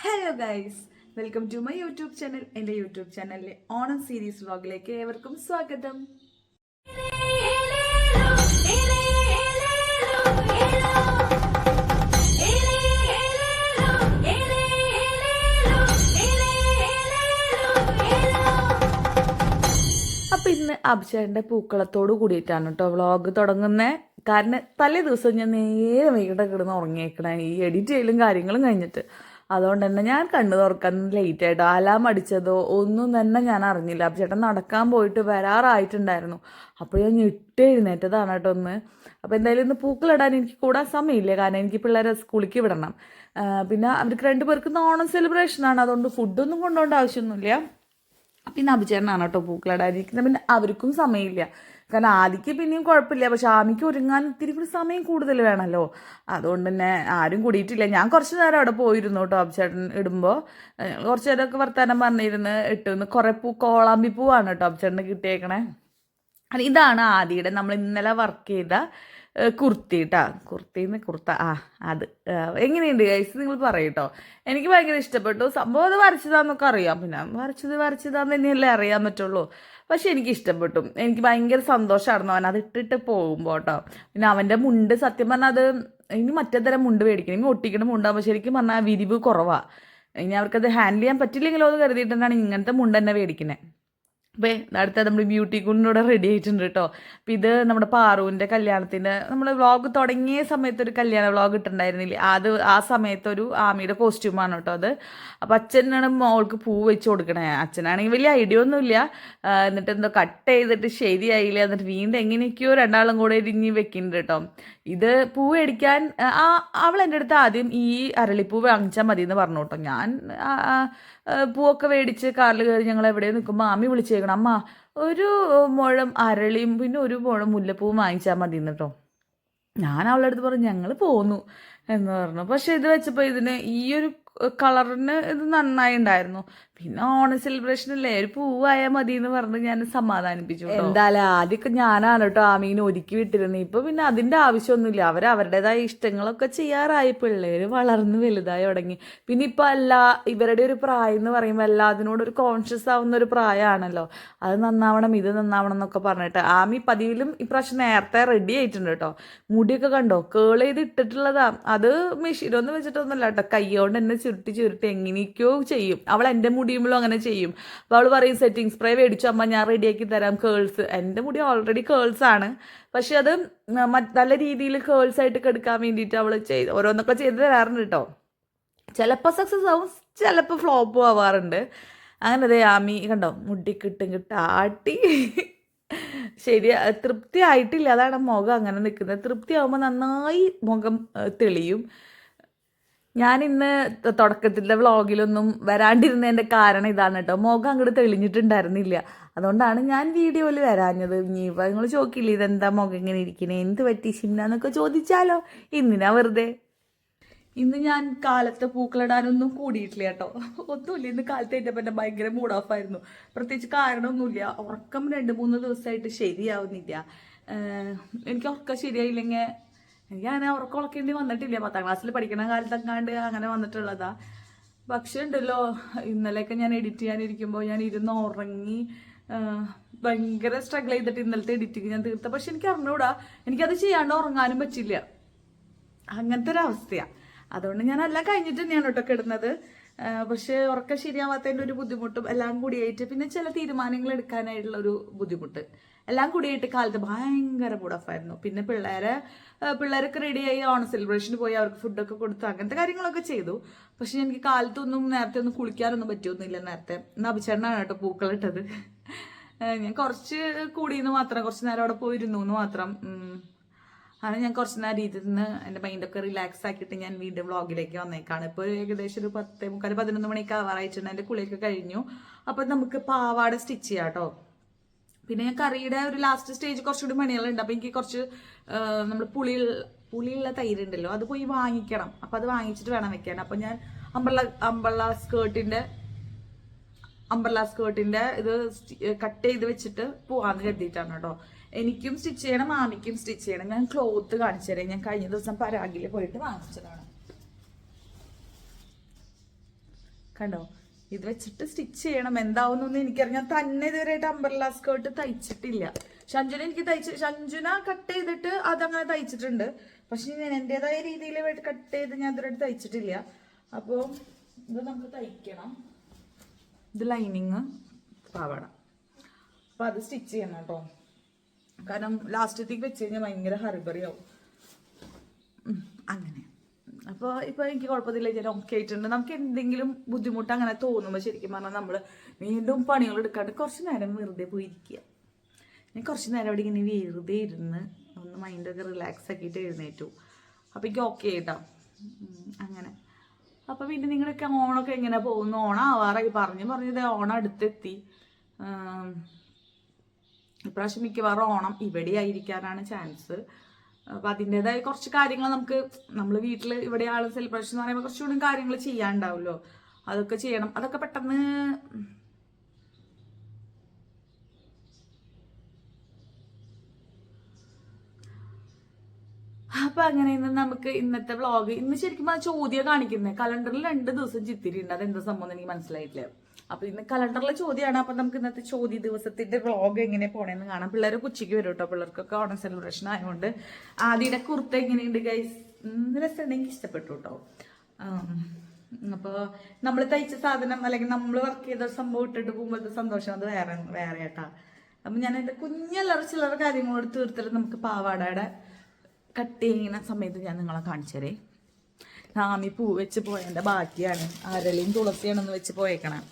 Hello guys, welcome to my YouTube channel. എൻ്റെ YouTube ചാനലിലെ Onam series വ്ലോഗിലേക്ക് ഏവർക്കും സ്വാഗതം. അപ്പം ഇന്ന് അഭിഷേകൻ്റെ പൂക്കളത്തോട് കൂടിയിട്ടാണ് കേട്ടോ വ്ളോഗ് തുടങ്ങുന്നത്. കാരണം തലേ ദിവസം ഞാൻ നേരെ വൈകിട്ട് കിടന്ന് ഉറങ്ങിയേക്കണേ ഈ എഡിറ്റ് ചെയ്യലും കാര്യങ്ങളും കഴിഞ്ഞിട്ട്. അതുകൊണ്ട് തന്നെ ഞാൻ കണ്ണു തുറക്കാൻ ലേറ്റ് ആയിട്ടോ. അലാം അടിച്ചതോ ഒന്നും തന്നെ ഞാൻ അറിഞ്ഞില്ല. അപ്പം ചേട്ടൻ നടക്കാൻ പോയിട്ട് വരാറായിട്ടുണ്ടായിരുന്നു. അപ്പോൾ ഞാൻ എഴുന്നേറ്റതാണ് കേട്ടോ ഒന്ന്. അപ്പോൾ എന്തായാലും ഇന്ന് പൂക്കളിടാൻ എനിക്ക് കൂടാൻ സമയമില്ല. കാരണം എനിക്ക് പിള്ളേരെ സ്കൂളിലേക്ക് വിടണം. പിന്നെ അവർക്ക് രണ്ടുപേർക്കും ഓണം സെലിബ്രേഷനാണ്. അതുകൊണ്ട് ഫുഡൊന്നും കൊണ്ടുപോകേണ്ട ആവശ്യമൊന്നുമില്ല. പിന്നെ അഭിചേട്ടനാണ് കേട്ടോ പൂക്കളിടാതിരിക്കുന്നത്. പിന്നെ അവർക്കും സമയമില്ല. കാരണം ആദിക്ക് പിന്നെയും കുഴപ്പമില്ല, പക്ഷെ ആമിക്ക് ഒരുങ്ങാൻ ഇത്തിരി കൂടി സമയം കൂടുതൽ വേണമല്ലോ. അതുകൊണ്ട് തന്നെ ആരും കൂടിയിട്ടില്ല. ഞാൻ കുറച്ച് നേരം അവിടെ പോയിരുന്നു കേട്ടോ. അഭിചേട്ടൻ ഇടുമ്പോൾ കുറച്ച് നേരമൊക്കെ വർത്താനം പറഞ്ഞിരുന്ന് ഇട്ടുന്ന്. കുറേ കോളാമ്പി പൂവാണ് കേട്ടോ അഭിചേട്ടന് കിട്ടിയേക്കണേ. ഇതാണ് ആദിയുടെ നമ്മൾ ഇന്നലെ വർക്ക് ചെയ്ത കുർത്തി കേട്ടോ. കുർത്ത അത് എങ്ങനെയുണ്ട് ഗൈസ് നിങ്ങൾ പറയൂട്ടോ. എനിക്ക് ഭയങ്കര ഇഷ്ടപ്പെട്ടു. സംഭവം അത് വരച്ചതാന്നൊക്കെ അറിയാം. പിന്നെ വരച്ചതാന്ന് തന്നെയല്ലേ അറിയാൻ പറ്റുള്ളൂ. പക്ഷെ എനിക്ക് ഇഷ്ടപ്പെട്ടു. എനിക്ക് ഭയങ്കര സന്തോഷമായിരുന്നു അവൻ അത് ഇട്ടിട്ട് പോകുമ്പോൾ കേട്ടോ. പിന്നെ അവൻ്റെ മുണ്ട് സത്യം പറഞ്ഞാൽ അത് ഇനി മറ്റേതരം മുണ്ട് മേടിക്കണം. ഇനി ഒട്ടിക്കണം മുണ്ടാകുമ്പോൾ ശരിക്കും പറഞ്ഞാൽ വിരിവ് കുറവാണ്. ഇനി അവർക്കത് ഹാൻഡിൽ ചെയ്യാൻ പറ്റില്ലെങ്കിലോ എന്ന് കരുതിയിട്ടാണ് ഇങ്ങനത്തെ മുണ്ട് തന്നെ മേടിക്കുന്നത്. അപ്പോൾ അടുത്ത നമ്മൾ ബ്യൂട്ടി കൂടിനൂടെ റെഡി ആയിട്ടുണ്ട് കേട്ടോ. അപ്പം ഇത് നമ്മുടെ പാറുവിൻ്റെ കല്യാണത്തിൻ്റെ നമ്മൾ വ്ളോഗ് തുടങ്ങിയ സമയത്ത് ഒരു കല്യാണ വ്ളോഗ് ഇട്ടുണ്ടായിരുന്നില്ലേ, അത് ആ സമയത്തൊരു ആമിയുടെ കോസ്റ്റ്യൂമാണ് കേട്ടോ അത്. അപ്പം അച്ഛനാണ് മോൾക്ക് പൂ വെച്ച് കൊടുക്കണേ. അച്ഛനാണെങ്കിൽ വലിയ ഐഡിയ ഒന്നുമില്ല. എന്നിട്ട് എന്തോ കട്ട് ചെയ്തിട്ട് ശരിയായില്ല. എന്നിട്ട് വീണ്ടും എങ്ങനെയൊക്കെയോ രണ്ടാളും കൂടെ ഇരിഞ്ഞ് വെക്കുന്നുണ്ട് കേട്ടോ. ഇത് പൂ മേടിക്കാൻ അവൾ എൻ്റെ അടുത്ത് ആദ്യം ഈ അരളിപ്പൂ വാങ്ങിച്ചാൽ മതി എന്ന് പറഞ്ഞു കേട്ടോ. ഞാൻ പൂവൊക്കെ മേടിച്ച് കാറിൽ കയറി ഞങ്ങൾ എവിടെ നിൽക്കുമ്പോൾ ആമി വിളിച്ചേക്കണം, അമ്മ ഒരു മുഴം അരളിയും പിന്നെ ഒരു മുഴം മുല്ലപ്പൂവും വാങ്ങിച്ചാൽ മതി കേട്ടോ. ഞാൻ അവളുടെ അടുത്ത് പറഞ്ഞു ഞങ്ങൾ പോന്നു എന്ന് പറഞ്ഞു. പക്ഷെ ഇത് വെച്ചപ്പോൾ ഇതിന് ഈ ഒരു കളറിന് ഇത് നന്നായി ഉണ്ടായിരുന്നു. പിന്നെ ഓണം സെലിബ്രേഷൻ അല്ലേ, ഒരു പൂവായാൽ മതി എന്ന് പറഞ്ഞ് ഞാൻ സമാധാനിപ്പിച്ചു. എന്തായാലും ആദ്യമൊക്കെ ഞാനാണ് കേട്ടോ ആമീനെ ഒരുക്കി വിട്ടിരുന്നത്. ഇപ്പൊ പിന്നെ അതിന്റെ ആവശ്യമൊന്നുമില്ല. അവരവരുടേതായ ഇഷ്ടങ്ങളൊക്കെ ചെയ്യാറായി. പിള്ളേര് വളർന്ന് വലുതായി തുടങ്ങി. പിന്നെ ഇപ്പൊ ഇവരുടെ ഒരു പ്രായം എന്ന് പറയുമ്പോൾ എല്ലാത്തിനോടൊരു കോൺഷ്യസ് ആവുന്ന ഒരു പ്രായമാണല്ലോ. അത് നന്നാവണം ഇത് നന്നാവണം എന്നൊക്കെ പറഞ്ഞിട്ട് ആമി പതിവിലും ഇപ്രാവശ്യം നേരത്തെ റെഡി ആയിട്ടുണ്ട് കേട്ടോ. മുടിയൊക്കെ കണ്ടോ കേൾ ചെയ്ത് ഇട്ടിട്ടുള്ളതാ. അത് മെഷീനൊന്നും വെച്ചിട്ടൊന്നുമല്ല കേട്ടോ, കൈകൊണ്ട് തന്നെ ചുരുട്ടി എങ്ങനെയൊക്കെയോ ചെയ്യും. അവൾ എൻ്റെ മുടിയുമ്പോഴും അങ്ങനെ ചെയ്യും. അപ്പോൾ അവൾ പറയും സെറ്റിംഗ് സ്പ്രേ മേടിച്ചു അമ്മ ഞാൻ റെഡിയാക്കി തരാം കേൾസ്. എൻ്റെ മുടി ഓൾറെഡി കേൾസ് ആണ്, പക്ഷെ അത് നല്ല രീതിയിൽ കേൾസ് ആയിട്ട് എടുക്കാൻ വേണ്ടിയിട്ട് അവൾ ഓരോന്നൊക്കെ ചെയ്ത് തരാറുണ്ട് കേട്ടോ. ചിലപ്പോൾ സക്സസ് ആവും, ചിലപ്പോൾ ഫ്ലോപ്പും ആവാറുണ്ട്. അങ്ങനെ അതെ ആമി കണ്ടോ മുടി കിട്ടാട്ടി ശരിയാ. തൃപ്തി ആയിട്ടില്ല, അതാണ് മുഖം അങ്ങനെ നിൽക്കുന്നത്. തൃപ്തി ആവുമ്പോൾ നന്നായി മുഖം തെളിയും. ഞാൻ ഇന്ന് തുടക്കത്തിലെ വ്ളോഗിലൊന്നും വരാണ്ടിരുന്നതിൻ്റെ കാരണം ഇതാണ് കേട്ടോ. മുഖം അങ്ങോട്ട് തെളിഞ്ഞിട്ടുണ്ടായിരുന്നില്ല. അതുകൊണ്ടാണ് ഞാൻ വീഡിയോയിൽ വരാഞ്ഞത്. ഇനിയിപ്പോൾ നിങ്ങൾ ചോദിക്കില്ല ഇതെന്താ മുഖം ഇങ്ങനെ ഇരിക്കണേ, എന്ത് പറ്റി ഷിംന ചോദിച്ചാലോ. ഇന്നിനാ വെറുതെ. ഇന്ന് ഞാൻ കാലത്ത് പൂക്കളിടാനൊന്നും കൂടിയിട്ടില്ല കേട്ടോ. ഒന്നുമില്ല. ഇന്ന് കാലത്ത് കഴിഞ്ഞപ്പോൾ എൻ്റെ ഭയങ്കര മൂഡ് ഓഫ് ആയിരുന്നു. പ്രത്യേകിച്ച് കാരണമൊന്നുമില്ല. ഉറക്കം 2-3 ദിവസമായിട്ട് ശരിയാവുന്നില്ല. എനിക്ക് ഉറക്കം ശരിയായില്ലെങ്കിൽ എനിക്ക് അങ്ങനെ ഉറക്കം ഉളക്കേണ്ടി വന്നിട്ടില്ല. 10ാം ക്ലാസ്സിൽ പഠിക്കണ കാലത്തെങ്ങാണ്ട് അങ്ങനെ വന്നിട്ടുള്ളതാ. പക്ഷെ ഉണ്ടല്ലോ ഇന്നലെയൊക്കെ ഞാൻ എഡിറ്റ് ചെയ്യാനിരിക്കുമ്പോൾ ഞാൻ ഇരുന്ന് ഉറങ്ങി ഭയങ്കര സ്ട്രഗിൾ ചെയ്തിട്ട് ഇന്നലത്തെ എഡിറ്റിങ് ഞാൻ തീർത്ത. പക്ഷെ എനിക്ക് അറിഞ്ഞൂടാ, എനിക്കത് ചെയ്യാണ്ട് ഉറങ്ങാനും പറ്റില്ല. അങ്ങനത്തെ ഒരു അവസ്ഥയാണ്. അതുകൊണ്ട് ഞാൻ എല്ലാം കഴിഞ്ഞിട്ട് തന്നെയാണ് കേട്ടോ കിടന്നത്. പക്ഷെ ഉറക്കം ശരിയാവാത്തതിൻ്റെ ഒരു ബുദ്ധിമുട്ടും എല്ലാം കൂടിയായിട്ട് പിന്നെ ചില തീരുമാനങ്ങൾ എടുക്കാനായിട്ടുള്ള ഒരു ബുദ്ധിമുട്ട് എല്ലാം കൂടിയായിട്ട് കാലത്ത് ഭയങ്കര മൂഡ് ഓഫ് ആയിരുന്നു. പിന്നെ പിള്ളേരൊക്കെ റെഡിയായി ഓണം സെലിബ്രേഷന് പോയി അവർക്ക് ഫുഡൊക്കെ കൊടുത്തു അങ്ങനത്തെ കാര്യങ്ങളൊക്കെ ചെയ്തു. പക്ഷെ എനിക്ക് കാലത്തൊന്നും നേരത്തെ ഒന്നും കുളിക്കാനൊന്നും പറ്റിയൊന്നുമില്ല. നേരത്തെ ഇന്ന് അഭിചേട്ടനാണ് കേട്ടോ പൂക്കളിട്ടത്. ഞാൻ കുറച്ച് കൂടിയെന്ന് മാത്രം, കുറച്ച് നേരം അവിടെ പോയിരുന്നു എന്ന് മാത്രം. അങ്ങനെ ഞാൻ കുറച്ച് നേരം ഇരുന്ന് എൻ്റെ മൈൻഡൊക്കെ റിലാക്സ് ആക്കിയിട്ട് ഞാൻ വീണ്ടും വ്ളോഗിലേക്ക് വന്നേക്കാണ്. ഇപ്പോൾ ഏകദേശം ഒരു 10:45-11 മണിക്ക് ആവാറായിട്ടുണ്ട്. എൻ്റെ കുളിയൊക്കെ കഴിഞ്ഞു. അപ്പം നമുക്ക് പാവാട സ്റ്റിച്ച് ചെയ്യാം കേട്ടോ. പിന്നെ ഞാൻ കറിയുടെ ഒരു ലാസ്റ്റ് സ്റ്റേജ് കുറച്ചുകൂടി പണികളുണ്ട്. അപ്പം എനിക്ക് കുറച്ച് നമ്മൾ പുളിയുള്ള തൈരുണ്ടല്ലോ അത് പോയി വാങ്ങിക്കണം. അപ്പം അത് വാങ്ങിച്ചിട്ട് വേണം വെക്കാൻ. അപ്പം ഞാൻ അമ്പർല സ്കേർട്ടിൻ്റെ ഇത് കട്ട് ചെയ്ത് വെച്ചിട്ട് പോവാന്ന് കരുതിയിട്ടാണ് കേട്ടോ. എനിക്കും സ്റ്റിച്ച് ചെയ്യണം, മാമിക്കും സ്റ്റിച്ച് ചെയ്യണം. ഞാൻ ക്ലോത്ത് കാണിച്ചു തരാം. ഞാൻ കഴിഞ്ഞ ദിവസം പരാഗിൽ പോയിട്ട് വാങ്ങിച്ചതാണ്. കണ്ടോ, ഇത് വെച്ചിട്ട് സ്റ്റിച്ച് ചെയ്യണം. എന്താവുന്നൊന്നും എനിക്കറിയാം. ഞാൻ തന്നെ ഇതുവരെയായിട്ട് അംബ്രല്ല സ്കേർട്ട് തയ്ച്ചിട്ടില്ല. ഷഞ്ജുന എനിക്ക് ഷഞ്ജുന കട്ട് ചെയ്തിട്ട് അതങ്ങനെ തയ്ച്ചിട്ടുണ്ട്. പക്ഷെ ഞാൻ എൻ്റെതായ രീതിയിൽ കട്ട് ചെയ്ത് ഞാൻ ഇതുവരെ തയ്ച്ചിട്ടില്ല. അപ്പോൾ ഇത് നമുക്ക് തയ്ക്കണം. ഇത് ലൈനിങ് പാവാട. അപ്പോൾ അത് സ്റ്റിച്ച് ചെയ്യണം കേട്ടോ. കാരണം ലാസ്റ്റത്തേക്ക് വെച്ച് കഴിഞ്ഞാൽ ഭയങ്കര ഹറിബറി ആവും. അങ്ങനെ അപ്പോൾ ഇപ്പോൾ എനിക്ക് കുഴപ്പമില്ല, ഞാൻ ഓക്കെ ആയിട്ടുണ്ട്. നമുക്ക് എന്തെങ്കിലും ബുദ്ധിമുട്ട് അങ്ങനെ തോന്നുമ്പോൾ ശരിക്കും പറഞ്ഞാൽ നമ്മൾ വീണ്ടും പണികൾ എടുക്കാണ്ട് കുറച്ച് നേരം വെറുതെ പോയിരിക്കുക. ഞാൻ കുറച്ച് നേരം അവിടെ ഇങ്ങനെ വെറുതെ ഇരുന്ന് ഒന്ന് മൈൻഡൊക്കെ റിലാക്സ് ആക്കിയിട്ട് എഴുന്നേറ്റു. അപ്പോൾ എനിക്ക് ഓക്കെ ആയിട്ടോ. അങ്ങനെ അപ്പോൾ പിന്നെ നിങ്ങളൊക്കെ ഓണമൊക്കെ എങ്ങനെ പോകുന്നു? ഓണം ആവാറായി പറഞ്ഞത് ഓണം അടുത്തെത്തി. ഇപ്രാവശ്യം മിക്കവാറും ഓണം ഇവിടെ ആയിരിക്കാനാണ് ചാൻസ്. അപ്പം അതിൻ്റെതായ കുറച്ച് കാര്യങ്ങൾ നമ്മൾ വീട്ടിൽ ഇവിടെ ആൾ സെലിബ്രേഷൻ എന്ന് പറയുമ്പോൾ കുറച്ചുകൂടി കാര്യങ്ങൾ ചെയ്യാനുണ്ടാവുമല്ലോ. അതൊക്കെ ചെയ്യണം. അതൊക്കെ പെട്ടെന്ന് അപ്പം അങ്ങനെ നമുക്ക് ഇന്നത്തെ വ്ളോഗ് ഇന്ന് ശരിക്കും ആ ചോദ്യം കാണിക്കുന്നത് കലണ്ടറിൽ 2 ദിവസം ചിത്തിരി ഉണ്ട്. അതെന്താ സംഭവം എനിക്ക് മനസ്സിലായിട്ടില്ല. അപ്പൊ ഇന്ന് കലണ്ടറിലെ ചോദ്യമാണ്. അപ്പൊ നമുക്ക് ഇന്നത്തെ ചോദ്യ ദിവസത്തിന്റെ വ്ളോഗ് എങ്ങനെ പോണേന്ന് കാണാം. പിള്ളേരെ ഉച്ചയ്ക്ക് വരും കേട്ടോ. പിള്ളേർക്കൊക്കെ ഓണം സെലിബ്രേഷൻ ആയതുകൊണ്ട്. ആദ്യയുടെ കുർത്ത എങ്ങനെയുണ്ട് ഗൈസ്? രസമുണ്ടെങ്കിൽ ഇഷ്ടപ്പെട്ടു കേട്ടോ. അപ്പോൾ നമ്മൾ തയ്ച്ച സാധനം അല്ലെങ്കിൽ നമ്മൾ വർക്ക് ചെയ്ത സംഭവം ഇട്ടിട്ട് പോകുമ്പോഴത്തെ സന്തോഷം അത് വേറെ കേട്ടാ. അപ്പം ഞാൻ എൻ്റെ ചില്ലറ കാര്യങ്ങളോട് തീർത്തിട്ട് നമുക്ക് പാവാടയുടെ കട്ട് ചെയ്യുന്ന സമയത്ത് ഞാൻ നിങ്ങളെ കാണിച്ചു തരേ. നാമി പൂ വെച്ച് പോയതിൻ്റെ ബാക്കിയാണ്. അരളിയും തുളസിയാണെന്ന് വെച്ച് പോയേക്കണം.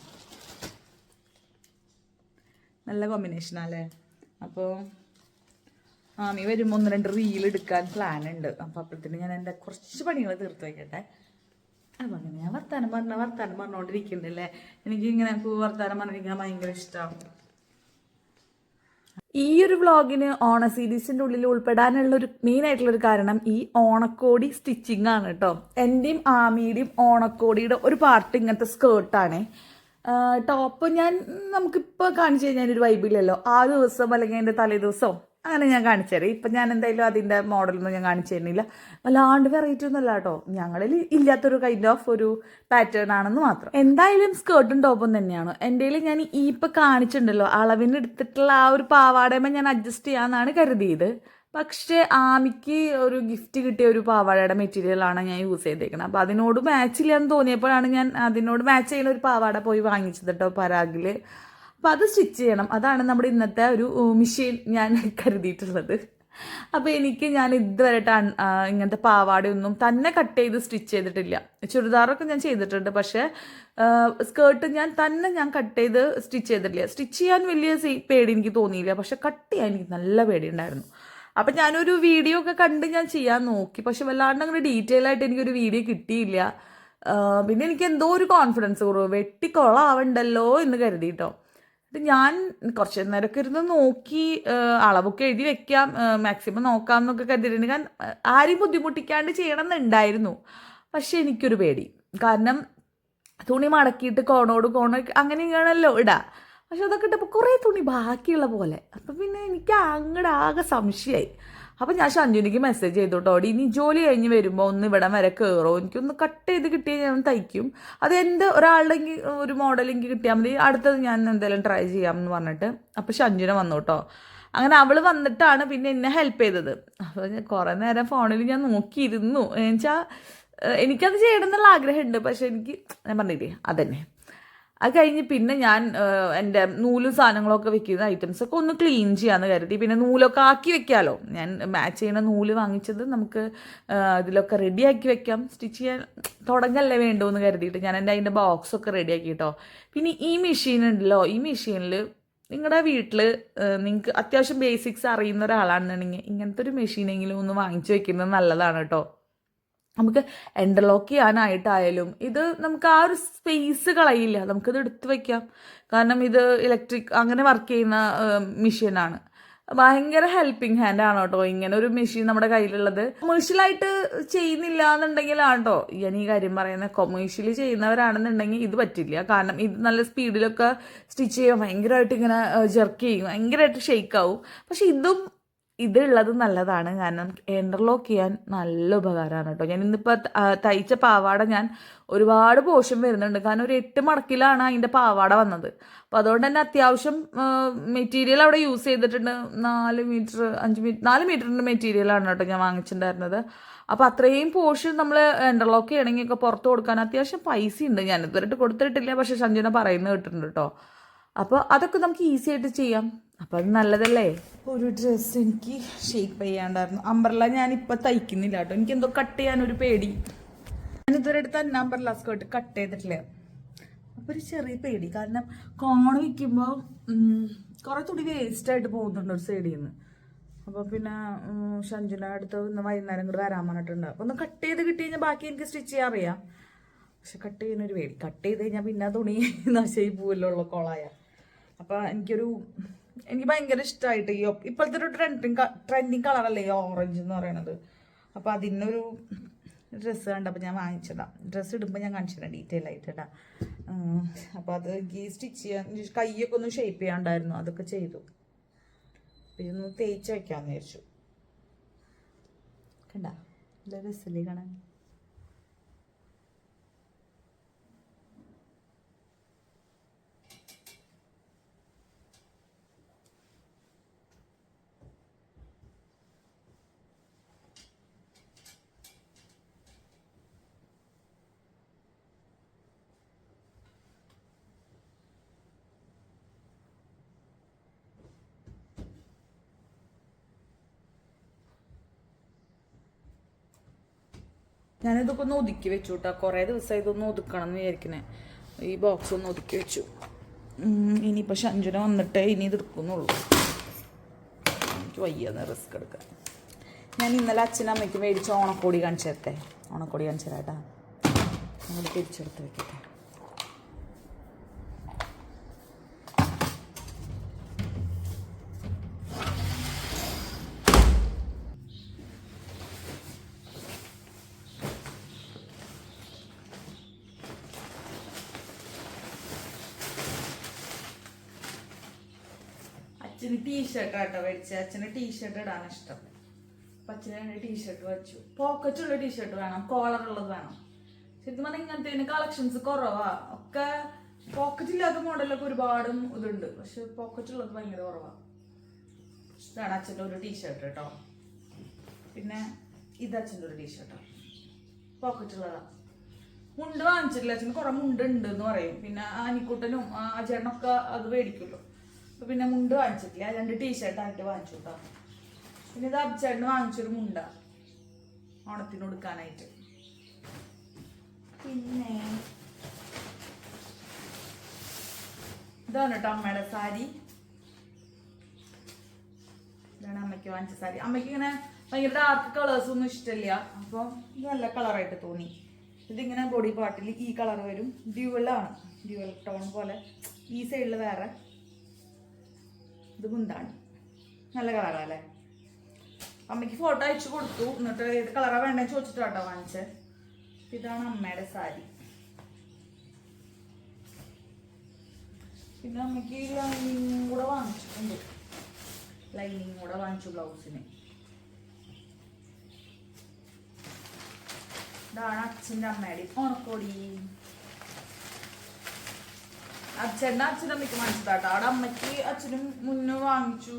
നല്ല കോമ്പിനേഷനല്ലേ? അപ്പോൾ ആമി വരുമ്പോൾ 1-2 റീൽ എടുക്കാൻ പ്ലാൻ ഉണ്ട്. അപ്പോൾ അപ്പോഴത്തേന് ഞാൻ എൻ്റെ കുറച്ച് പണികൾ തീർത്ത് വയ്ക്കട്ടെ. അപ്പം അങ്ങനെ ഞാൻ വർത്താനം പറഞ്ഞുകൊണ്ടിരിക്കുന്നുണ്ടല്ലേ. എനിക്കിങ്ങനെ വർത്താനം പറഞ്ഞിരിക്കാൻ ഭയങ്കര ഇഷ്ടമാണ്. ഈ ഒരു വ്ളോഗിന് ഓണ സീരീസിൻ്റെ ഉള്ളിൽ ഉൾപ്പെടാനുള്ള ഒരു മെയിൻ ആയിട്ടുള്ളൊരു കാരണം ഈ ഓണക്കോടി സ്റ്റിച്ചിങ് ആണ് കേട്ടോ. എൻ്റെയും ആമിയുടെയും ഓണക്കോടിയുടെ ഒരു പാർട്ട് ഇങ്ങനത്തെ സ്കേർട്ടാണ്. ടോപ്പ് നമുക്കിപ്പോൾ കാണിച്ചു കഴിഞ്ഞാൽ ഒരു വൈബില്ലല്ലോ. ആ ദിവസം അല്ലെങ്കിൽ അതിൻ്റെ തലേ ദിവസവും അങ്ങനെ ഞാൻ കാണിച്ചു തരാം. ഇപ്പം ഞാൻ എന്തായാലും അതിൻ്റെ മോഡലൊന്നും ഞാൻ കാണിച്ചു തരുന്നില്ല. വല്ലാണ്ട് വെറൈറ്റി ഒന്നും അല്ല കേട്ടോ. ഞങ്ങളിൽ ഇല്ലാത്തൊരു കൈൻഡ് ഓഫ് ഒരു പാറ്റേൺ ആണെന്ന് മാത്രം. എന്തായാലും സ്കേർട്ടും ടോപ്പും തന്നെയാണ്. എൻ്റെ ഞാൻ ഈ ഇപ്പം കാണിച്ചിട്ടുണ്ടല്ലോ അളവിന് എടുത്തിട്ടുള്ള ആ ഒരു പാവാടയുമ്പോൾ ഞാൻ അഡ്ജസ്റ്റ് ചെയ്യാമെന്നാണ് കരുതിയത്. പക്ഷേ ആമിക്ക് ഒരു ഗിഫ്റ്റ് കിട്ടിയ ഒരു പാവാടയുടെ മെറ്റീരിയലാണ് ഞാൻ യൂസ് ചെയ്തേക്കുന്നത്. അപ്പോൾ അതിനോട് മാച്ച് ഇല്ലാന്ന് തോന്നിയപ്പോഴാണ് ഞാൻ അതിനോട് മാച്ച് ചെയ്യുന്ന ഒരു പാവാട പോയി വാങ്ങിച്ചത് കേട്ടോ പരാഗിൽ. അപ്പോൾ അത് സ്റ്റിച്ച് ചെയ്യണം. അതാണ് നമ്മുടെ ഇന്നത്തെ ഒരു മെഷീൻ ഞാൻ കരുതിയിട്ടുള്ളത്. അപ്പോൾ ഞാൻ ഇതുവരെയായിട്ട് ഇങ്ങനത്തെ പാവാടയൊന്നും തന്നെ കട്ട് ചെയ്ത് സ്റ്റിച്ച് ചെയ്തിട്ടില്ല. ചുരിദാറൊക്കെ ഞാൻ ചെയ്തിട്ടുണ്ട്. പക്ഷേ സ്കേർട്ട് ഞാൻ കട്ട് ചെയ്ത് സ്റ്റിച്ച് ചെയ്തിട്ടില്ല. സ്റ്റിച്ച് ചെയ്യാൻ വലിയ പേടി എനിക്ക് തോന്നിയില്ല. പക്ഷെ കട്ട് ചെയ്യാൻ എനിക്ക് നല്ല പേടിയുണ്ടായിരുന്നു. അപ്പം ഞാനൊരു വീഡിയോ ഒക്കെ കണ്ട് ഞാൻ ചെയ്യാൻ നോക്കി. പക്ഷെ വല്ലാണ്ട് അങ്ങനെ ഡീറ്റെയിൽ ആയിട്ട് എനിക്കൊരു വീഡിയോ കിട്ടിയില്ല. പിന്നെ എനിക്ക് എന്തോ ഒരു കോൺഫിഡൻസ് കുറവ്, വെട്ടിക്കൊള്ളാവണ്ടല്ലോ എന്ന് കരുതിയിട്ടോ. ഞാൻ കുറച്ച് നേരമൊക്കെ ഇരുന്ന് നോക്കി അളവൊക്കെ എഴുതി വെക്കാം, മാക്സിമം നോക്കാം എന്നൊക്കെ കരുതിയിട്ടുണ്ട്. കാരണം ആരെയും ബുദ്ധിമുട്ടിക്കാണ്ട് ചെയ്യണം എന്നുണ്ടായിരുന്നു. പക്ഷെ എനിക്കൊരു പേടി. കാരണം തുണി മടക്കിയിട്ട് കോണോട് അങ്ങനെ ഇങ്ങനെയല്ലോ ഇടാ. പക്ഷെ അതൊക്കെ ഇട്ടപ്പോൾ കുറേ തുണി ബാക്കിയുള്ള പോലെ. അപ്പം പിന്നെ എനിക്ക് അങ്ങോട്ട് ആകെ സംശയമായി. അപ്പം ഞാൻ ഷഞ്ജുനിക്ക് മെസ്സേജ് ചെയ്തു കേട്ടോ, ഇനി ജോലി കഴിഞ്ഞ് വരുമ്പോൾ ഒന്ന് ഇവിടം വരെ കയറോ, എനിക്കൊന്ന് കട്ട് ചെയ്ത് കിട്ടിയാൽ ഞാൻ തയ്ക്കും. അത് എൻ്റെ ഒരാളുടെ ഒരു മോഡലെങ്കിൽ കിട്ടിയാൽ മതി, അടുത്തത് ഞാൻ എന്തായാലും ട്രൈ ചെയ്യാമെന്ന് പറഞ്ഞിട്ട്. അപ്പോൾ ഷഞ്ജുന വന്നു കേട്ടോ. അങ്ങനെ അവൾ വന്നിട്ടാണ് പിന്നെ എന്നെ ഹെൽപ്പ് ചെയ്തത്. അപ്പോൾ കുറേ നേരം ഫോണിൽ ഞാൻ നോക്കിയിരുന്നു. എന്നുവെച്ചാൽ എനിക്കത് ചെയ്യണം എന്നുള്ള ആഗ്രഹമുണ്ട്. പക്ഷെ ഞാൻ പറഞ്ഞില്ലേ അതന്നെ. അത് കഴിഞ്ഞ് പിന്നെ ഞാൻ എൻ്റെ നൂലും സാധനങ്ങളൊക്കെ വെക്കുന്ന ഐറ്റംസൊക്കെ ഒന്ന് ക്ലീൻ ചെയ്യാമെന്ന് കരുതി. പിന്നെ നൂലൊക്കെ ആക്കി വെക്കാമല്ലോ. ഞാൻ മാച്ച് ചെയ്യുന്ന നൂല് വാങ്ങിച്ചത് നമുക്ക് ഇതിലൊക്കെ റെഡിയാക്കി വെക്കാം. സ്റ്റിച്ച് ചെയ്യാൻ തുടങ്ങല്ലേ വേണ്ടോ എന്ന് കരുതിയിട്ട് ഞാൻ അതിൻ്റെ ബോക്സൊക്കെ റെഡിയാക്കി കേട്ടോ. പിന്നെ ഈ മെഷീൻ ഉണ്ടല്ലോ, ഈ മെഷീനിൽ നിങ്ങളുടെ വീട്ടിൽ നിങ്ങൾക്ക് അത്യാവശ്യം ബേസിക്സ് അറിയുന്ന ഒരാളാണെന്നുണ്ടെങ്കിൽ ഇങ്ങനത്തെ ഒരു മെഷീനെങ്കിലും ഒന്ന് വാങ്ങിച്ചു വെക്കുന്നത് നല്ലതാണ് കേട്ടോ. നമുക്ക് എൻ്റർലോക്ക് ചെയ്യാനായിട്ടായാലും ഇത് നമുക്ക് ആ ഒരു സ്പേസ് കളയില്ല, നമുക്കിത് എടുത്ത് വയ്ക്കാം. കാരണം ഇത് ഇലക്ട്രിക് അങ്ങനെ വർക്ക് ചെയ്യുന്ന മെഷീനാണ്. ഭയങ്കര ഹെൽപ്പിംഗ് ഹാൻഡാണ് കേട്ടോ ഇങ്ങനെ ഒരു മെഷീൻ നമ്മുടെ കയ്യിലുള്ളത്. കൊമേഴ്ഷ്യലായിട്ട് ചെയ്യുന്നില്ല എന്നുണ്ടെങ്കിലാണ് കേട്ടോ ഞാൻ ഈ കാര്യം പറയുന്നത്. കൊമേഴ്ഷ്യലി ചെയ്യുന്നവരാണെന്നുണ്ടെങ്കിൽ ഇത് പറ്റില്ല. കാരണം ഇത് നല്ല സ്പീഡിലൊക്കെ സ്റ്റിച്ച് ചെയ്യാൻ ഭയങ്കരമായിട്ട് ഇങ്ങനെ ജെർക്ക് ചെയ്യും, ഭയങ്കരമായിട്ട് ഷെയ്ക്ക് ആവും. പക്ഷെ ഇതും ഇതുള്ളത് നല്ലതാണ്. കാരണം ഇന്റർലോക്ക് ചെയ്യാൻ നല്ല ഉപകാരമാണ് കേട്ടോ. ഞാൻ ഇന്നിപ്പോൾ തയ്ച്ച പാവാട ഞാൻ ഒരുപാട് പോർഷൻ വരുന്നുണ്ട്. കാരണം ഒരു 8 മടക്കിലാണ് അതിൻ്റെ പാവാട വന്നത്. അപ്പോൾ അതുകൊണ്ട് തന്നെ അത്യാവശ്യം മെറ്റീരിയൽ അവിടെ യൂസ് ചെയ്തിട്ടുണ്ട്. 4 മീറ്റർ 5 മീറ്റർ 4 മീറ്ററിൻ്റെ മെറ്റീരിയലാണ് കേട്ടോ ഞാൻ വാങ്ങിച്ചിട്ടുണ്ടായിരുന്നത്. അപ്പോൾ അത്രയും പോർഷൻ നമ്മൾ ഇന്റർലോക്ക് ചെയ്യണമെങ്കിൽ ഒക്കെ പുറത്ത് കൊടുക്കാൻ അത്യാവശ്യം പൈസ ഉണ്ട്. ഞാൻ ഇതുവരെ കൊടുത്തിട്ടില്ല, പക്ഷെ സഞ്ജന പറയുന്നത് കേട്ടിട്ടുണ്ട് കേട്ടോ. അപ്പോൾ അതൊക്കെ നമുക്ക് ഈസി ആയിട്ട് ചെയ്യാം. അപ്പോൾ അത് നല്ലതല്ലേ. ഒരു ഡ്രസ്സ് എനിക്ക് ഷേപ്പ് ചെയ്യാണ്ടായിരുന്നു. അംബ്രല്ല ഞാനിപ്പോൾ തയ്ക്കുന്നില്ല കേട്ടോ. എനിക്കെന്തോ കട്ട് ചെയ്യാനൊരു പേടി. ഞാനിതുവരെ അടുത്ത് തന്നെ അംബ്രല്ല സ്കേർട്ട് കട്ട് ചെയ്തിട്ടില്ല. അപ്പോൾ ഒരു ചെറിയ പേടി. കാരണം കോണ് വയ്ക്കുമ്പോൾ കുറേ തുണി വേസ്റ്റായിട്ട് പോകുന്നുണ്ട് ഒരു സൈഡിൽ നിന്ന്. അപ്പോൾ പിന്നെ ഷഞ്ജുന അടുത്ത് ഇന്ന് വൈകുന്നേരം കൂടെ വരാൻ പറഞ്ഞിട്ടുണ്ട്. അപ്പോൾ ഒന്ന് കട്ട് ചെയ്ത് കിട്ടി കഴിഞ്ഞാൽ ബാക്കി എനിക്ക് സ്റ്റിച്ച് ചെയ്യാൻ അറിയാം. പക്ഷെ കട്ട് ചെയ്യുന്നൊരു പേടി. കട്ട് ചെയ്ത് കഴിഞ്ഞാൽ പിന്നെ തുണി നശയി പോവല്ലോ ഉള്ള കോളായ. അപ്പോൾ എനിക്ക് ഭയങ്കര ഇഷ്ടമായിട്ട് ഈ ഇപ്പോഴത്തെ ഒരു ട്രെൻഡിങ് കളറല്ലേ ഈ ഓറഞ്ച് എന്ന് പറയണത്. അപ്പോൾ അതിനൊരു ഡ്രസ്സ് കണ്ടപ്പോൾ ഞാൻ വാങ്ങിച്ചതാണ്. ഡ്രസ്സ് ഇടുമ്പോൾ ഞാൻ കാണിച്ചിടാം ഡീറ്റെയിൽ ആയിട്ട് ഇടാം. അപ്പോൾ അത് എനിക്ക് സ്റ്റിച്ച് ചെയ്യാൻ കൈയൊക്കെ ഒന്ന് ഷേപ്പ് ചെയ്യാണ്ടായിരുന്നു. അതൊക്കെ ചെയ്തു. അപ്പോൾ ഇതൊന്ന് തേച്ച് വയ്ക്കാമെന്ന് വിചാരിച്ചു. കണ്ട എന്താ ഡ്രസ്സല്ലേ കാണാൻ. ഞാനിതൊക്കെ ഒന്ന് ഒതുക്കി വെച്ചു കേട്ടോ. കുറേ ദിവസമായി ഇതൊന്ന് ഒതുക്കണം എന്ന് വിചാരിക്കണേ. ഈ ബോക്സ് ഒന്ന് ഒതുക്കി വെച്ചു. ഇനിയിപ്പോൾ ഷഞ്ജുന വന്നിട്ടേ ഇനി ഇത് എടുക്കുന്നുള്ളൂ. എനിക്ക് വയ്യാന്ന് റിസ്ക് എടുക്കാൻ. ഞാൻ ഇന്നലെ അച്ഛനമ്മയ്ക്ക് മേടിച്ച ഓണക്കോടി കാണിച്ചു തരട്ടെ. ഓണക്കോടി കാണിച്ചു തരാട്ടാ. നമ്മൾ തിരിച്ചെടുത്ത് വെക്കട്ടെ. അച്ഛന് ടീഷർട്ട് ആട്ടോ മേടിച്ചത്. അച്ഛന് ടീഷർട്ട് ഇടാൻ ഇഷ്ടം. അപ്പം അച്ഛന് ടീഷർട്ട് വെച്ചു. പോക്കറ്റുള്ള ടീഷർട്ട് വേണം, കോളറുള്ളത് വേണം. ശരിക്കും പറഞ്ഞാൽ ഇങ്ങനത്തെ കളക്ഷൻസ് കുറവാ. ഒക്കെ പോക്കറ്റ് ഇല്ലാത്ത മോഡലൊക്കെ ഒരുപാട് ഇതുണ്ട്, പക്ഷെ പോക്കറ്റ് ഉള്ളത് ഭയങ്കര കുറവാണ്. ഇതാണ് അച്ഛൻ്റെ ഒരു ടീഷർട്ട് കേട്ടോ. പിന്നെ ഇത് അച്ഛൻ്റെ ഒരു ടീഷർട്ടാണ്, പോക്കറ്റ് ഉള്ളതാണ്. മുണ്ട് വാങ്ങിച്ചിട്ടില്ല. അച്ഛന് കുറെ മുണ്ട് ഉണ്ട് എന്ന് പറയും. പിന്നെ ആനിക്കുട്ടനും അജേട്ടനൊക്കെ അത് മേടിക്കുമല്ലോ. അപ്പൊ പിന്നെ മുണ്ട് വാങ്ങിച്ചിട്ടില്ല. 2 ടീഷർട്ടായിട്ട് വാങ്ങിച്ചു കേട്ടോ. പിന്നെ ഇത് അബ്ചേട്ടന് വാങ്ങിച്ചൊരു മുണ്ട ഓണത്തിന് കൊടുക്കാനായിട്ട്. പിന്നെ ഇതാണ് കേട്ടോ അമ്മയുടെ സാരി. ഇതാണ് അമ്മയ്ക്ക് വാങ്ങിച്ച സാരി. അമ്മയ്ക്ക് ഇങ്ങനെ ഭയങ്കര ഡാർക്ക് കളേഴ്സ് ഒന്നും ഇഷ്ടമില്ല. അപ്പം ഇത് നല്ല കളറായിട്ട് തോന്നി. ഇതിങ്ങനെ ബോഡി പാർട്ടിൽ ഈ കളർ വരും. ഡ്യുവലാണ്, ഡ്യുവൽ ടോൺ പോലെ. ഈ സൈഡിൽ വേറെ. ഇത് മുന്താണ്. നല്ല കളറല്ലേ. അമ്മയ്ക്ക് ഫോട്ടോ അയച്ചു കൊടുത്തു. എന്നിട്ട് ഏത് കളറാ വേണ്ടെന്ന് ചോദിച്ചിട്ടാട്ടോ വാങ്ങിച്ചത്. ഇതാണ് അമ്മയുടെ സാരി. പിന്നെ അമ്മയ്ക്ക് ലൈനിങ് കൂടെ വാങ്ങിച്ചിട്ടുണ്ട്. ലൈനിങ് കൂടെ വാങ്ങിച്ചു ബ്ലൗസിന്. ഇതാണ് അച്ഛൻ്റെ അമ്മയുടെ ഓണക്കോടി. അച്ഛനമ്മയ്ക്ക് വാങ്ങിച്ചതാട്ടോ. അവിടെ അമ്മയ്ക്ക് അച്ഛനും മുന്നേ വാങ്ങിച്ചു.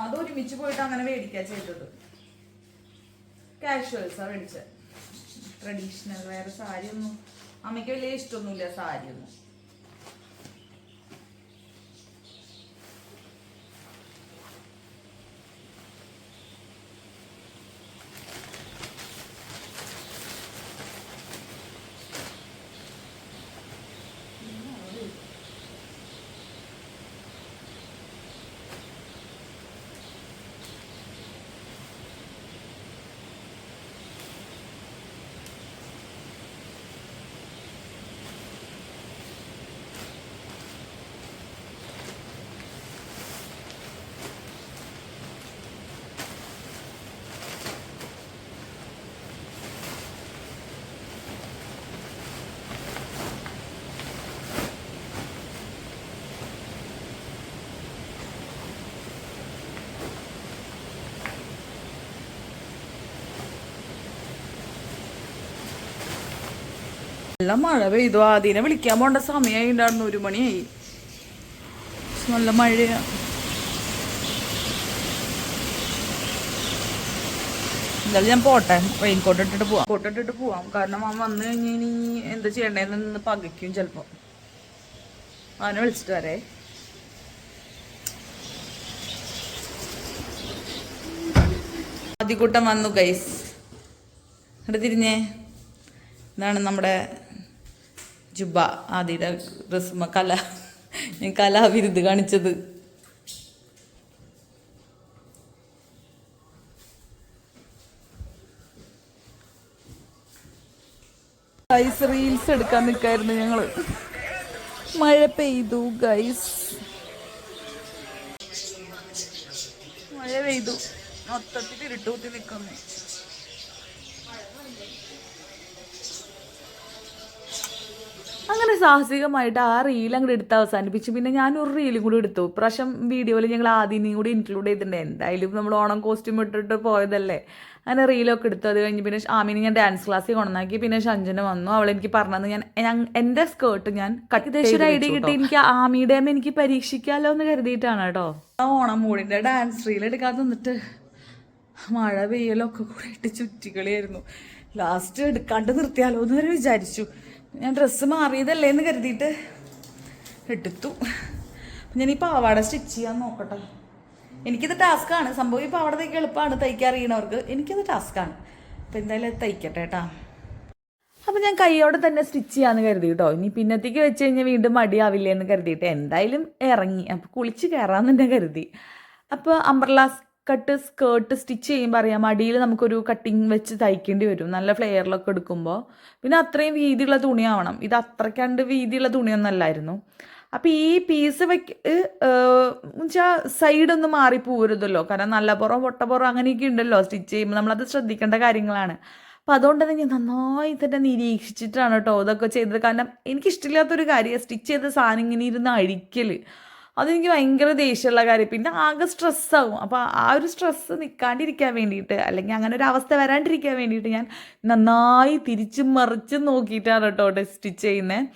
അത് ഒരുമിച്ച് പോയിട്ട് അങ്ങനെ മേടിക്കുക ചെയ്തത്. കാഷ്വൽസാ മേടിച്ചത്. ട്രഡീഷണൽ വേറെ സാരി ഒന്നും അമ്മയ്ക്ക് വലിയ ഇഷ്ടമൊന്നുമില്ല സാരിയൊന്നും. നല്ല മഴ പെയ്തു. ആദ്യം വിളിക്കാൻ പോകേണ്ട സമയമായി ഉണ്ടായിരുന്നു, 1 മണിയായി. നല്ല മഴയാണ്. എന്തായാലും ഞാൻ പോട്ടെ, റെയിൻകോട്ട് ഇട്ടിട്ട് പോവാം. കാരണം അവൻ വന്നു കഴിഞ്ഞ് ഇനി എന്താ ചെയ്യണ്ടേന്ന് നിന്ന് പകയ്ക്കും ചിലപ്പോൾ. അവനെ വിളിച്ചിട്ട് വരേ. ആദ്യക്കൂട്ടം വന്നു ഗൈസ്. എന്നിട്ട് തിരിഞ്ഞേ, ഇതാണ് നമ്മുടെ ജുബ. ആദ്യയുടെ ഡ്രസ്സുമ്മ ഞാൻ കലാവിരുത് കാണിച്ചത്. ഗൈസ് റീൽസ് എടുക്കാൻ നിൽക്കായിരുന്നു ഞങ്ങള്. മഴ പെയ്തു ഗൈസ്, മഴ പെയ്തു. മൊത്തത്തിൽ ഇരുട്ടൂത്തി നിൽക്കുന്നു. അങ്ങനെ സാഹസികമായിട്ട് ആ റീൽ അങ്ങോട്ട് എടുത്ത് അവസാനിപ്പിച്ചു. പിന്നെ ഞാനൊരു റീലും കൂടി എടുത്തു. ഇപ്രാവശ്യം വീഡിയോയിൽ ഞങ്ങൾ ആദ്യം കൂടി ഇൻക്ലൂഡ് ചെയ്തിട്ടുണ്ട്. എന്തായാലും നമ്മൾ ഓണം കോസ്റ്റ്യൂം ഇട്ടിട്ട് പോയതല്ലേ, അങ്ങനെ റീലൊക്കെ എടുത്തു. അത് കഴിഞ്ഞ് പിന്നെ ആമീനെ ഞാൻ ഡാൻസ് ക്ലാസ്സിൽ കൊണ്ടാക്കി. പിന്നെ ഷഞ്ജന വന്നു. അവളെനിക്ക് പറഞ്ഞത് ഞാൻ എൻ്റെ സ്കേർട്ട് ഞാൻ ഒരു ഐഡിയ കിട്ടി. എനിക്ക് ആമിയുടെ എനിക്ക് പരീക്ഷിക്കാമല്ലോ എന്ന് കരുതിയിട്ടാണ് കേട്ടോ. ഓണം മൂടിൻ്റെ ഡാൻസ് റീൽ എടുക്കാൻ നിന്നിട്ട് മഴ പെയ്യലൊക്കെ കൂടെ ഇട്ട് ചുറ്റിക്കളിയായിരുന്നു. ലാസ്റ്റ് എടുക്കാണ്ട് നിർത്തിയാലോ എന്ന് വരെ വിചാരിച്ചു. ഞാൻ ഡ്രസ്സ് മാറിയതല്ലേ എന്ന് കരുതിയിട്ട് എടുത്തു. ഞാൻ ഈ പാവാട സ്റ്റിച്ച് ചെയ്യാൻ നോക്കട്ടെ. എനിക്കിത് ടാസ്ക്കാണ് സംഭവം. ഈ പാവാട തയ്ക്കാൻ എളുപ്പമാണ്, തയ്ക്കാൻ അറിയണവർക്ക്. എനിക്കത് ടാസ്ക്കാണ്. അപ്പം എന്തായാലും തയ്ക്കട്ടെ കേട്ടാ. അപ്പം ഞാൻ കൈയോടെ തന്നെ സ്റ്റിച്ച് ചെയ്യാമെന്ന് കരുതി കേട്ടോ. ഇനി പിന്നത്തേക്ക് വെച്ച് കഴിഞ്ഞാൽ വീണ്ടും മടിയാവില്ലേ എന്ന് കരുതിയിട്ട് എന്തായാലും ഇറങ്ങി. അപ്പോൾ കുളിച്ച് കയറാമെന്ന് തന്നെ കരുതി. അപ്പോൾ അംബ്രല കട്ട് സ്കേർട്ട് സ്റ്റിച്ച് ചെയ്യുമ്പോൾ അറിയാം, അടിയിൽ നമുക്കൊരു കട്ടിങ് വെച്ച് തയ്ക്കേണ്ടി വരും, നല്ല ഫ്ലെയറിലൊക്കെ എടുക്കുമ്പോൾ. പിന്നെ അത്രയും വീതിയുള്ള തുണിയാവണം. ഇത് അത്രയ്ക്കാണ്ട് വീതിയുള്ള തുണിയൊന്നല്ലായിരുന്നു. അപ്പോൾ ഈ പീസ് വെച്ചാൽ സൈഡൊന്നും മാറിപ്പോരുതല്ലോ. കാരണം നല്ല പുറം പൊട്ടപ്പുറം അങ്ങനെയൊക്കെ ഉണ്ടല്ലോ സ്റ്റിച്ച് ചെയ്യുമ്പോൾ, നമ്മളത് ശ്രദ്ധിക്കേണ്ട കാര്യങ്ങളാണ്. അപ്പോൾ അതുകൊണ്ട് തന്നെ ഞാൻ നന്നായി തന്നെ നിരീക്ഷിച്ചിട്ടാണ് കേട്ടോ ഇതൊക്കെ ചെയ്തത്. കാരണം എനിക്കിഷ്ടമില്ലാത്തൊരു കാര്യം സ്റ്റിച്ച് ചെയ്ത സാധനം ഇങ്ങനെ ഇരുന്ന് അഴിക്കൽ. അതെനിക്ക് ഭയങ്കര ദേഷ്യമുള്ള കാര്യം. പിന്നെ ആകെ സ്ട്രെസ്സാവും. അപ്പോൾ ആ ഒരു സ്ട്രെസ്സ് നിൽക്കാണ്ടിരിക്കാൻ വേണ്ടിയിട്ട്, അല്ലെങ്കിൽ അങ്ങനെ ഒരു അവസ്ഥ വരാണ്ടിരിക്കാൻ വേണ്ടിയിട്ട് ഞാൻ നന്നായി തിരിച്ചും മറിച്ചും നോക്കിയിട്ടാണ് കേട്ടോ സ്റ്റിച്ച് ചെയ്യുന്നത്.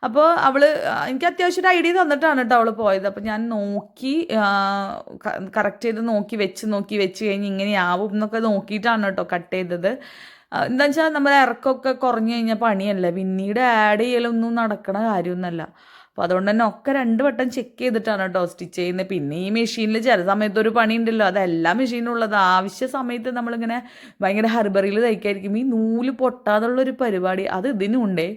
അപ്പോൾ എനിക്ക് അത്യാവശ്യം ഒരു ഐഡിയ തന്നിട്ടാണ് കേട്ടോ അവൾ പോയത്. അപ്പോൾ ഞാൻ നോക്കി കറക്റ്റ് ചെയ്ത് വെച്ച് കഴിഞ്ഞ് ഇങ്ങനെയാവും എന്നൊക്കെ നോക്കിയിട്ടാണ് കേട്ടോ കട്ട് ചെയ്തത്. എന്താ വെച്ചാൽ നമ്മുടെ ഇറക്കമൊക്കെ കുറഞ്ഞു കഴിഞ്ഞാൽ പണിയല്ല, പിന്നീട് ആഡ് ചെയ്യലൊന്നും നടക്കണ കാര്യമൊന്നുമല്ല. അപ്പോൾ അതുകൊണ്ട് തന്നെ ഒക്കെ 2 വട്ടം ചെക്ക് ചെയ്തിട്ടാണ് കേട്ടോ സ്റ്റിച്ച് ചെയ്യുന്നത്. പിന്നെ ഈ മെഷീനിൽ ചില സമയത്ത് ഒരു പണി ഉണ്ടല്ലോ, അതെല്ലാ മെഷീനുള്ളത്. ആവശ്യ സമയത്ത് നമ്മളിങ്ങനെ ഭയങ്കര ഹർബറിയിൽ തയ്ക്കായിരിക്കും. ഈ നൂല് പൊട്ടാതുള്ളൊരു പരിപാടി അത് ഇതിനുണ്ടേ.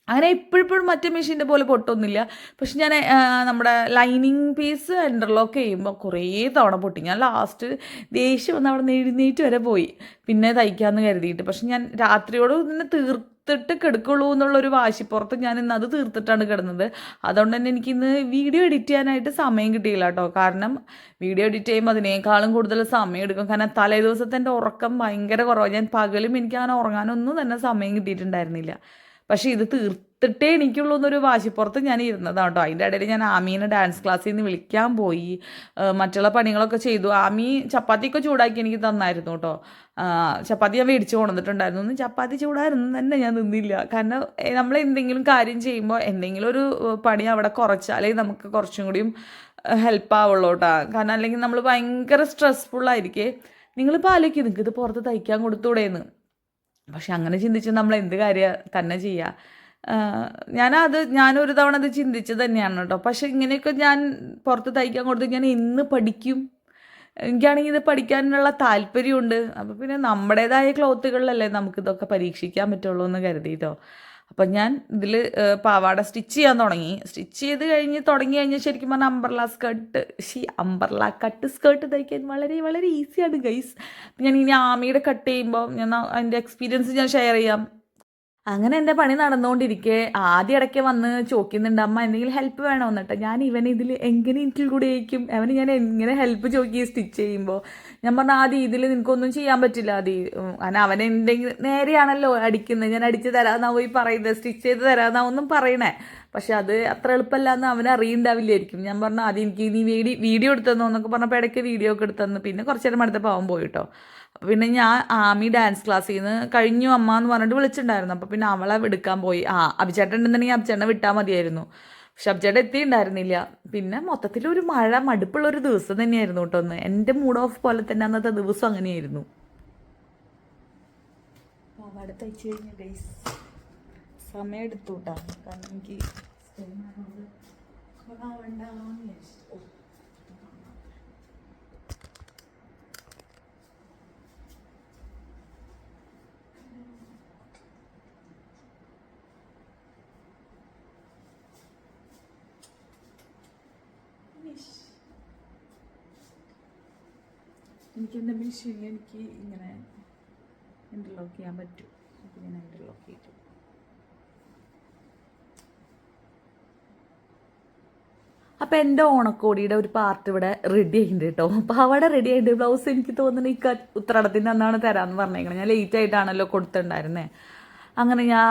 അങ്ങനെ ഇപ്പോഴും മറ്റേ മെഷീൻ്റെ പോലെ പൊട്ടൊന്നുമില്ല. പക്ഷെ ഞാൻ നമ്മുടെ ലൈനിങ് പീസ് ഇൻ്റർലോക്ക് ചെയ്യുമ്പോൾ കുറേ തവണ പൊട്ടി. ഞാൻ ലാസ്റ്റ് ദേഷ്യം വന്ന് അവിടെ നിന്ന് എഴുന്നേറ്റ് വരെ പോയി പിന്നെ തയ്ക്കാമെന്ന് കരുതിയിട്ട്. പക്ഷെ ഞാൻ രാത്രിയോട് ഇതിനെ തീർത്തിട്ട് കിടക്കുള്ളൂ എന്നുള്ളൊരു വാശിപ്പുറത്ത് ഞാൻ ഇന്ന് അത് തീർത്തിട്ടാണ് കിടന്നത്. അതുകൊണ്ട് തന്നെ എനിക്കിന്ന് വീഡിയോ എഡിറ്റ് ചെയ്യാനായിട്ട് സമയം കിട്ടിയില്ല കേട്ടോ. കാരണം വീഡിയോ എഡിറ്റ് ചെയ്യുമ്പോൾ അതിനേക്കാളും കൂടുതൽ സമയം എടുക്കും. കാരണം തലേ ദിവസത്തെ എൻ്റെ ഉറക്കം ഭയങ്കര കുറവാണ്. ഞാൻ പകലും എനിക്ക് അങ്ങനെ ഉറങ്ങാനൊന്നും തന്നെ സമയം കിട്ടിയിട്ടുണ്ടായിരുന്നില്ല. പക്ഷേ ഇത് തീർത്തിട്ടേ എനിക്കുള്ളൂ എന്നൊരു വാശിപ്പുറത്ത് ഞാൻ ഇരുന്നതാണ് കേട്ടോ. അതിൻ്റെ ഇടയിൽ ഞാൻ ആമീനെ ഡാൻസ് ക്ലാസ്സിൽ നിന്ന് വിളിക്കാൻ പോയി, മറ്റുള്ള പണികളൊക്കെ ചെയ്തു. ആമി ചപ്പാത്തിയൊക്കെ ചൂടാക്കി എനിക്ക് തന്നായിരുന്നു കേട്ടോ. ചപ്പാത്തി ഞാൻ മേടിച്ച് കൊണ്ടുവന്നിട്ടുണ്ടായിരുന്നു. ഒന്നും ചപ്പാത്തി ചൂടായിരുന്നു തന്നെ ഞാൻ നിന്നില്ല. കാരണം നമ്മൾ എന്തെങ്കിലും കാര്യം ചെയ്യുമ്പോൾ എന്തെങ്കിലും ഒരു പണി അവിടെ കുറച്ചാലേ നമുക്ക് കുറച്ചും കൂടിയും ഹെൽപ്പ് ആവുള്ളൂ കേട്ടോ. കാരണം അല്ലെങ്കിൽ നമ്മൾ ഭയങ്കര സ്ട്രെസ്ഫുള്ളായിരിക്കേ. നിങ്ങളിപ്പോൾ ആലോചിക്കും നിങ്ങൾക്ക് ഇത് പുറത്ത് തയ്ക്കാൻ കൊടുത്തൂടേന്ന്. പക്ഷെ അങ്ങനെ ചിന്തിച്ച് നമ്മൾ എന്ത് കാര്യം തന്നെ ചെയ്യുക. ഞാനൊരു തവണ അത് ചിന്തിച്ചത് തന്നെയാണ് കേട്ടോ. പക്ഷെ ഇങ്ങനെയൊക്കെ ഞാൻ പുറത്ത് തയ്ക്കാൻ കൊടുത്ത് ഞാൻ ഇന്ന് പഠിക്കും. എനിക്കാണെങ്കിൽ ഇത് പഠിക്കാനുള്ള താല്പര്യമുണ്ട്. അപ്പോൾ പിന്നെ നമ്മുടേതായ ക്ലോത്തുകളിലല്ലേ നമുക്കിതൊക്കെ പരീക്ഷിക്കാൻ പറ്റുള്ളൂ എന്ന് കരുതിയിട്ടോ. അപ്പം ഞാൻ ഇതിൽ പാവാട സ്റ്റിച്ച് ചെയ്യാൻ തുടങ്ങി. സ്റ്റിച്ച് ചെയ്ത് തുടങ്ങി കഴിഞ്ഞാൽ ശരിക്കും പറഞ്ഞാൽ അംബർല കട്ട് സ്കേർട്ട് തയ്ക്കാൻ വളരെ വളരെ ഈസിയാണ് ഗൈസ്. ഞാൻ ഇനി ആമിയുടെ കട്ട് ചെയ്യുമ്പോൾ ഞാൻ അതിൻ്റെ എക്സ്പീരിയൻസ് ഞാൻ ഷെയർ ചെയ്യാം. അങ്ങനെ എൻ്റെ പണി നടന്നുകൊണ്ടിരിക്കെ ആദ്യം ഇടയ്ക്ക് വന്ന് ചോദിക്കുന്നുണ്ട്, അമ്മ എന്തെങ്കിലും ഹെൽപ്പ് വേണമെന്ന് കേട്ടോ. ഞാൻ ഇതിൽ എങ്ങനെ ഇൻക്ലൂഡ് ചെയ്യിക്കും, ഞാൻ എങ്ങനെ ഹെൽപ്പ് ചോദിക്കുക സ്റ്റിച്ച് ചെയ്യുമ്പോൾ. ഞാൻ പറഞ്ഞ ആദ്യം ഇതിൽ നിനക്കൊന്നും ചെയ്യാൻ പറ്റില്ല കാരണം അവൻ എന്തെങ്കിലും നേരെയാണല്ലോ അടിക്കുന്നത്, ഞാൻ അടിച്ച് തരാമെന്നാവും ഈ പറയുന്നത്, സ്റ്റിച്ച് ചെയ്ത് തരാമെന്നാവൊന്നും പറയണേ. പക്ഷെ അത് അത്ര എളുപ്പമല്ല എന്ന് അവന് അറിയണ്ടാവില്ലായിരിക്കും. ഞാൻ പറഞ്ഞു ആദ്യം എനിക്ക് നീ വീഡിയോ എടുത്തെന്നോ എന്നൊക്കെ പറഞ്ഞപ്പോൾ ഇടയ്ക്ക് വീഡിയോ ഒക്കെ എടുത്തെന്ന്. പിന്നെ കുറച്ച് നേരം അടുത്ത പാവം പോയി കേട്ടോ. പിന്നെ ഞാൻ ആമി ഡാൻസ് ക്ലാസ്സിൽ നിന്ന് കഴിഞ്ഞു അമ്മ എന്ന് പറഞ്ഞിട്ട് വിളിച്ചിട്ടുണ്ടായിരുന്നു. അപ്പോൾ പിന്നെ അവളെ എടുക്കാൻ പോയി. അഭിചേട്ടൻ ഉണ്ടെന്നുണ്ടെങ്കിൽ അഭിചേട്ടനെ വിട്ടാൽ മതിയായിരുന്നു. പക്ഷെ അഭിചേട്ടൻ എത്തിയിട്ടുണ്ടായിരുന്നില്ല. പിന്നെ മൊത്തത്തിലൊരു മഴ മടുപ്പുള്ളൊരു ദിവസം തന്നെയായിരുന്നു കേട്ടോ ഒന്ന്. എൻ്റെ മൂഡ് ഓഫ് പോലെ തന്നെ അന്നത്തെ ദിവസം അങ്ങനെയായിരുന്നു. പാവാട തയ്ച്ചു കഴിഞ്ഞ ഗൈസ് സമയം എടുത്തു കേട്ടോ. കാരണം എനിക്ക് എനിക്കെൻ്റെ മെഷീനിൽ എനിക്ക് ഇങ്ങനെ ഇൻ്റർലോക്ക് ചെയ്യാൻ പറ്റും. അപ്പോൾ ഞാൻ ഇൻ്റർലോക്ക് ചെയ്തു. അപ്പോൾ എൻ്റെ ഓണക്കോടിയുടെ ഒരു പാർട്ട് ഇവിടെ റെഡി ആയിട്ടുണ്ട് കേട്ടോ. അപ്പോൾ അവിടെ റെഡി ആയിട്ട് ബ്ലൗസ് എനിക്ക് തോന്നുന്നു ഈ ഉത്രാടത്തിൻ്റെ അന്നാണ് തരാമെന്ന് പറഞ്ഞേക്കണം. ഞാൻ ലേറ്റ് ആയിട്ടാണല്ലോ കൊടുത്തിട്ടുണ്ടായിരുന്നേ. അങ്ങനെ ഞാൻ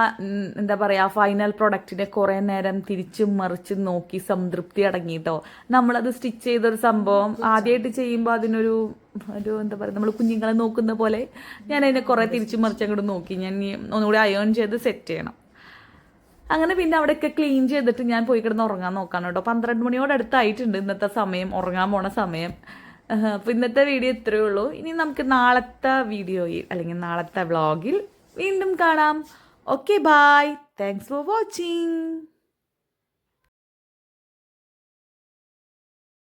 എന്താ പറയുക ഫൈനൽ പ്രൊഡക്റ്റിനെ കുറേ നേരം തിരിച്ചും മറിച്ചും നോക്കി സംതൃപ്തി അടങ്ങിയിട്ടോ. നമ്മളത് സ്റ്റിച്ച് ചെയ്തൊരു സംഭവം ആദ്യമായിട്ട് ചെയ്യുമ്പോൾ അതിനൊരു എന്താ പറയുക നമ്മൾ കുഞ്ഞുങ്ങളെ നോക്കുന്ന പോലെ ഞാൻ അതിനെ കുറേ തിരിച്ചും മറിച്ചും അങ്ങോട്ട് നോക്കി. ഞാൻ ഒന്നുകൂടി അയേൺ ചെയ്ത് സെറ്റ് ചെയ്യണം. അങ്ങനെ പിന്നെ അവിടെയൊക്കെ ക്ലീൻ ചെയ്തിട്ട് ഞാൻ പോയി കിടന്ന് ഉറങ്ങാൻ നോക്കാണ് കേട്ടോ. 12 മണിയോട് അടുത്തായിട്ടുണ്ട് ഇന്നത്തെ സമയം, ഉറങ്ങാൻ പോണ സമയം. അപ്പോൾ ഇന്നത്തെ വീഡിയോ ഇത്രയേ ഉള്ളൂ. ഇനി നമുക്ക് നാളത്തെ വീഡിയോയിൽ അല്ലെങ്കിൽ നാളത്തെ വ്ളോഗിൽ വീണ്ടും കാണാം. Okay, bye. Thanks for watching.